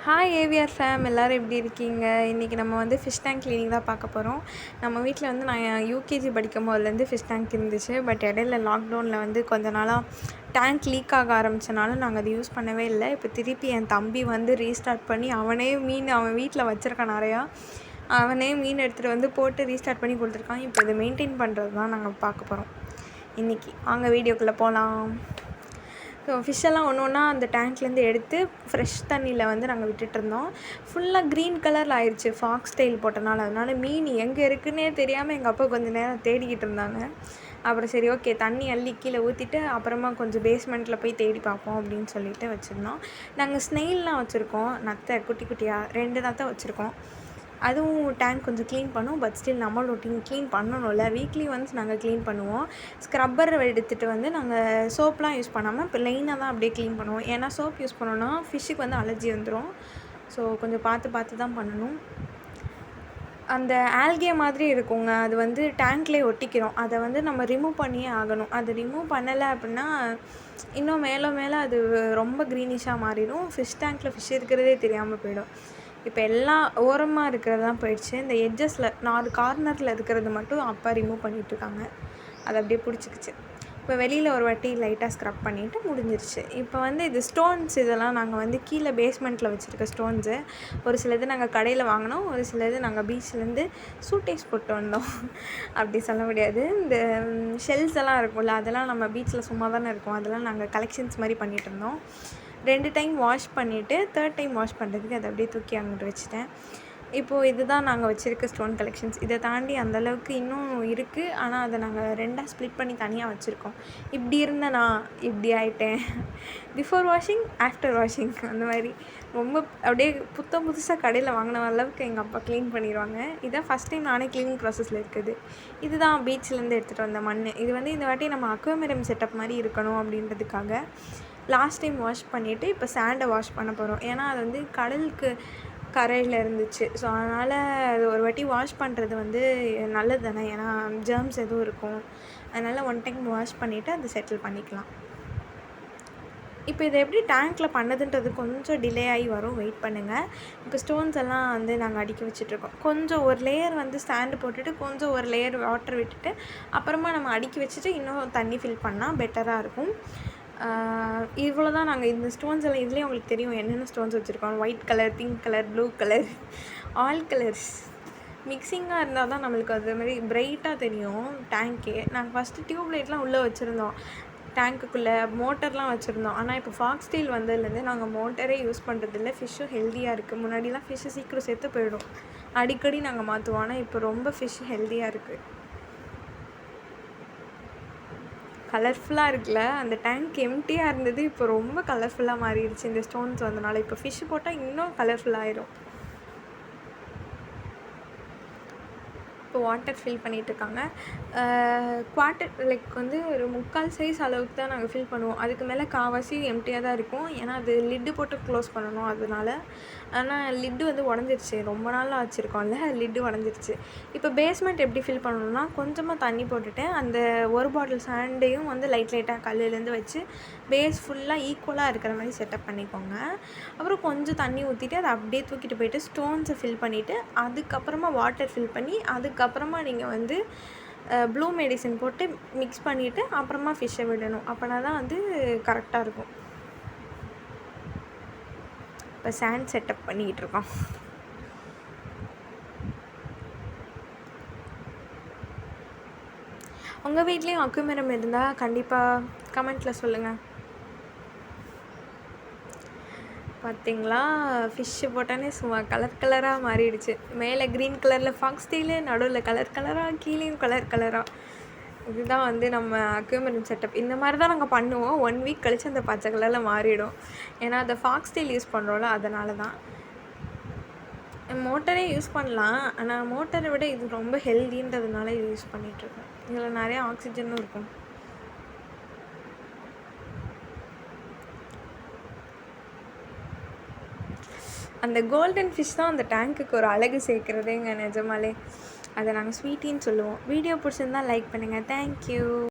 Hi AVR fame, எல்லோரும் எப்படி இருக்கீங்க? இன்றைக்கி நம்ம வந்து ஃபிஷ் டேங்க் க்ளீனிங் தான் பார்க்க போகிறோம். நம்ம வீட்டில் வந்து நான் யூகேஜி படிக்கும் போதுலேருந்து ஃபிஷ் டேங்க் இருந்துச்சு. பட் இடையில லாக்டவுனில் வந்து கொஞ்ச நாளாக டேங்க் லீக் ஆக ஆரம்பித்தனால நாங்கள் அதை யூஸ் பண்ணவே இல்லை. இப்போ திருப்பி என் தம்பி வந்து ரீஸ்டார்ட் பண்ணி அவனே மீன் அவன் வீட்டில் வச்சுருக்கான் நிறையா. அவனே மீன் எடுத்துகிட்டு வந்து போட்டு ரீஸ்டார்ட் பண்ணி கொடுத்துருக்கான். இப்போ இதை மெயின்டைன் பண்ணுறது தான் நாங்கள் பார்க்க போகிறோம் இன்றைக்கி. வாங்க வீடியோக்குள்ளே போகலாம். ஸோ ஃபிஷ்ஷெல்லாம் ஒன்று ஒன்றா அந்த டேங்க்லேருந்து எடுத்து ஃப்ரெஷ் தண்ணியில் வந்து நாங்கள் விட்டுட்டுருந்தோம். ஃபுல்லாக க்ரீன் கலரில் ஆயிடுச்சு ஃபாக்ஸ் டெயில் போட்டனால. அதனால் மீன் எங்கே இருக்குன்னே தெரியாமல் எங்கள் அப்பா கொஞ்சம் நேரம் தேடிக்கிட்டு இருந்தாங்க. அப்புறம் சரி ஓகே தண்ணி அள்ளி கீழே ஊற்றிட்டு அப்புறமா கொஞ்சம் பேஸ்மெண்ட்டில் போய் தேடி பார்ப்போம் அப்படின்னு சொல்லிட்டு வச்சுருந்தோம். நாங்கள் ஸ்னெயில்லாம் வச்சுருக்கோம், நத்தை குட்டி குட்டியாக 2 நத்தை வச்சுருக்கோம். அதுவும் டேங்க் கொஞ்சம் க்ளீன் பண்ணுவோம். பட் ஸ்டில் நம்மளோட க்ளீன் பண்ணணும்ல, வீக்லி ஒன்ஸ் நாங்கள் க்ளீன் பண்ணுவோம். ஸ்க்ரப்பர் எடுத்துகிட்டு வந்து நாங்கள் சோப்லாம் யூஸ் பண்ணாமல் ப்ளெயினாக தான் அப்படியே க்ளீன் பண்ணுவோம். ஏன்னா சோப் யூஸ் பண்ணோன்னா ஃபிஷ்ஷுக்கு வந்து அலர்ஜி வந்துடும். ஸோ கொஞ்சம் பார்த்து தான் பண்ணணும். அந்த ஆல்கே மாதிரி இருக்குங்க, அது வந்து டேங்க்லேயே ஒட்டிக்கிறோம். அதை வந்து நம்ம ரிமூவ் பண்ணியே ஆகணும். அது ரிமூவ் பண்ணலை அப்படின்னா இன்னும் மேலே அது ரொம்ப க்ரீனிஷாக மாறிடும். ஃபிஷ் டேங்க்கில் ஃபிஷ் இருக்கிறதே தெரியாமல் போயிடும். இப்போ எல்லாம் ஓரமாக இருக்கிறதுலாம் போயிடுச்சு. இந்த எட்ஜஸில் 4 கார்னரில் இருக்கிறது மட்டும் அப்பா ரிமூவ் பண்ணிகிட்ருக்காங்க. அதை அப்படியே பிடிச்சிக்கிச்சு. இப்போ வெளியில் ஒரு வாட்டி லைட்டாக ஸ்க்ரப் பண்ணிவிட்டு முடிஞ்சிருச்சு. இப்போ வந்து இது ஸ்டோன்ஸ், இதெல்லாம் நாங்கள் வந்து கீழே பேஸ்மெண்ட்டில் வச்சுருக்க ஸ்டோன்ஸு. ஒரு சிலது நாங்கள் கடையில் வாங்கினோம், ஒரு சிலது நாங்கள் பீச்லேருந்து சூட்டேஸ் போட்டு வந்தோம். அப்படி சொல்ல முடியாது. இந்த ஷெல்ஸ் எல்லாம் இருக்கும்ல, அதெல்லாம் நம்ம பீச்சில் சும்மா தானே இருக்கும், அதெல்லாம் நாங்கள் கலெக்ஷன்ஸ் மாதிரி பண்ணிகிட்டு இருந்தோம். 2 டைம் வாஷ் பண்ணிவிட்டு 3rd டைம் வாஷ் பண்ணுறதுக்கு அதை அப்படியே தூக்கி அங்கிட்டு வச்சுட்டேன். இப்போது இதுதான் நாங்கள் வச்சுருக்க ஸ்டோன் கலெக்ஷன்ஸ். இதை தாண்டி அந்தளவுக்கு இன்னும் இருக்குது. ஆனால் அதை நாங்கள் 2ஆக ஸ்ப்ளிட் பண்ணி தனியாக வச்சுருக்கோம். இப்படி இருந்தேன் நான், இப்படி ஆகிட்டேன். பிஃபோர் வாஷிங், ஆஃப்டர் வாஷிங், அந்த மாதிரி ரொம்ப அப்படியே புதுசாக கடையில் வாங்கின அளவுக்கு எங்கள் அப்பா க்ளீன் பண்ணிடுவாங்க. இதான் ஃபஸ்ட் டைம் நானே க்ளீனிங் ப்ராசஸில் இருக்குது. இதுதான் பீச்லேருந்து எடுத்துகிட்டு வந்த மண். இது வந்து இந்த வாட்டி நம்ம அக்வேரியம் செட்டப் மாதிரி இருக்கணும் அப்படின்றதுக்காக லாஸ்ட் டைம் வாஷ் பண்ணிவிட்டு இப்போ சாண்டை வாஷ் பண்ண போகிறோம். ஏன்னா அது வந்து கடலுக்கு கரையில் இருந்துச்சு. ஸோ அதனால் அது ஒரு வாட்டி வாஷ் பண்ணுறது வந்து நல்லது தானே, ஏன்னா ஜெர்ம்ஸ் எதுவும் இருக்கும். அதனால் 1 டைம் வாஷ் பண்ணிவிட்டு அதை செட்டில் பண்ணிக்கலாம். இப்போ இதை எப்படி டேங்க்கில் பண்ணதுன்றது கொஞ்சம் டிலே ஆகி வரும், வெயிட் பண்ணுங்கள். இப்போ ஸ்டோன்ஸ் எல்லாம் வந்து நாங்கள் அடுக்கி வச்சுட்ருக்கோம். கொஞ்சம் ஒரு லேயர் வந்து சாண்டு போட்டுட்டு கொஞ்சம் ஒரு லேயர் வாட்டர் விட்டுட்டு அப்புறமா நம்ம அடுக்கி வச்சுட்டு இன்னும் தண்ணி ஃபில் பண்ணால் பெட்டராக இருக்கும். இவ்வளோ தான் நாங்கள் இந்த ஸ்டோன்ஸ் எல்லாம். இதுலேயே உங்களுக்கு தெரியும் என்னென்ன ஸ்டோன்ஸ் வச்சுருக்கோம். White colour, pink colour, blue colour, all colours மிக்சிங்காக இருந்தால் தான் நம்மளுக்கு அது மாதிரி பிரைட்டாக தெரியும் டேங்க்கே. நாங்கள் ஃபஸ்ட்டு டியூப் லைட்லாம் உள்ளே வச்சுருந்தோம் டேங்க்குள்ளே, மோட்டர்லாம் வச்சுருந்தோம். ஆனால் இப்போ ஃபாக்ஸ் டெயில் வந்ததுலேருந்து நாங்கள் மோட்டரே யூஸ் பண்ணுறதில்ல. ஃபிஷ்ஷும் ஹெல்த்தியாக இருக்குது. முன்னாடிலாம் ஃபிஷ்ஷு சீக்கிரம் செத்து போயிடும், அடிக்கடி நாங்கள் மாற்றுவோம். ஆனால் இப்போ ரொம்ப ஃபிஷ்ஷு ஹெல்த்தியாக இருக்குது. கலர்ஃபுல்லாக இருக்குல்ல, அந்த டேங்க் எம்டியாக இருந்தது இப்போ ரொம்ப கலர்ஃபுல்லாக மாறிடுச்சு இந்த ஸ்டோன்ஸ் வந்தனால. இப்போ ஃபிஷ் போட்டால் இன்னும் கலர்ஃபுல்லாகிடும். இப்போ வாட்டர் ஃபில் பண்ணிகிட்ருக்காங்க. குவார்ட்டர் லைக் வந்து ஒரு 3/4 சைஸ் அளவுக்கு தான் நாங்கள் ஃபில் பண்ணுவோம். அதுக்கு மேலே கால்வாசி எம்டியாக தான் இருக்கும். ஏன்னா அது லிட்டு போட்டு க்ளோஸ் பண்ணணும் அதனால. ஆனால் லிட்டு வந்து உடஞ்சிருச்சு, ரொம்ப நாளாக வச்சுருக்கோம்ல, லிட்டு உடஞ்சிருச்சு. இப்போ பேஸ்மெண்ட் எப்படி ஃபில் பண்ணணும்னா கொஞ்சமாக தண்ணி போட்டுட்டு அந்த ஒரு பாட்டில் சாண்டையும் வந்து லைட்டாக கல்லுலேருந்து வச்சு பேஸ் ஃபுல்லாக ஈக்குவலாக இருக்கிற மாதிரி செட்டப் பண்ணிக்கோங்க. அப்புறம் கொஞ்சம் தண்ணி ஊற்றிட்டு அதை அப்படியே தூக்கிட்டு போயிட்டு ஸ்டோன்ஸை ஃபில் பண்ணிவிட்டு அதுக்கப்புறமா வாட்டர் ஃபில் பண்ணி அதுக்கப்புறமா நீங்கள் வந்து ப்ளூ மெடிசன் போட்டு மிக்ஸ் பண்ணிவிட்டு அப்புறமா ஃபிஷ்ஷை விடணும். அப்படின்னா தான் வந்து கரெக்டாக இருக்கும். இப்போ சாண்ட் செட்டப் பண்ணிக்கிட்டு இருக்கோம். உங்கள் வீட்லேயும் அக்வேரியம் இருந்தால் கண்டிப்பாக கமெண்ட்டில் சொல்லுங்கள். பார்த்தீங்களா, ஃபிஷ்ஷு போட்டானே சும்மா கலராக மாறிடுச்சு. மேலே க்ரீன் கலரில் ஃபாக்ஸ் டெயிலு, நடுவில் கலராக, கீழேயும் கலராக. இதுதான் வந்து நம்ம அக்வேரியம் செட்டப். இந்த மாதிரி தான் நாங்கள் பண்ணுவோம். 1 வீக் கழித்து அந்த பச்சை கலரில் மாறிடும். ஏன்னா அந்த ஃபாக்ஸ் டெயில் யூஸ் பண்ணுறோம்ல, அதனால தான். மோட்டரே யூஸ் பண்ணலாம், ஆனால் மோட்டரை விட இது ரொம்ப ஹெல்தின்றதுனால இது யூஸ் பண்ணிகிட்ருக்கேன். இதில் நிறையா ஆக்சிஜனும் இருக்கும். அந்த கோல்டன் ஃபிஷ் தான் அந்த டேங்க்குக்கு ஒரு அழகு சேர்க்குறதேங்க நிஜமாலே. அதை நாங்கள் ஸ்வீட்டின்னு சொல்லுவோம். வீடியோ பிடிச்சிருந்தால் லைக் பண்ணுங்கள். தேங்க்யூ.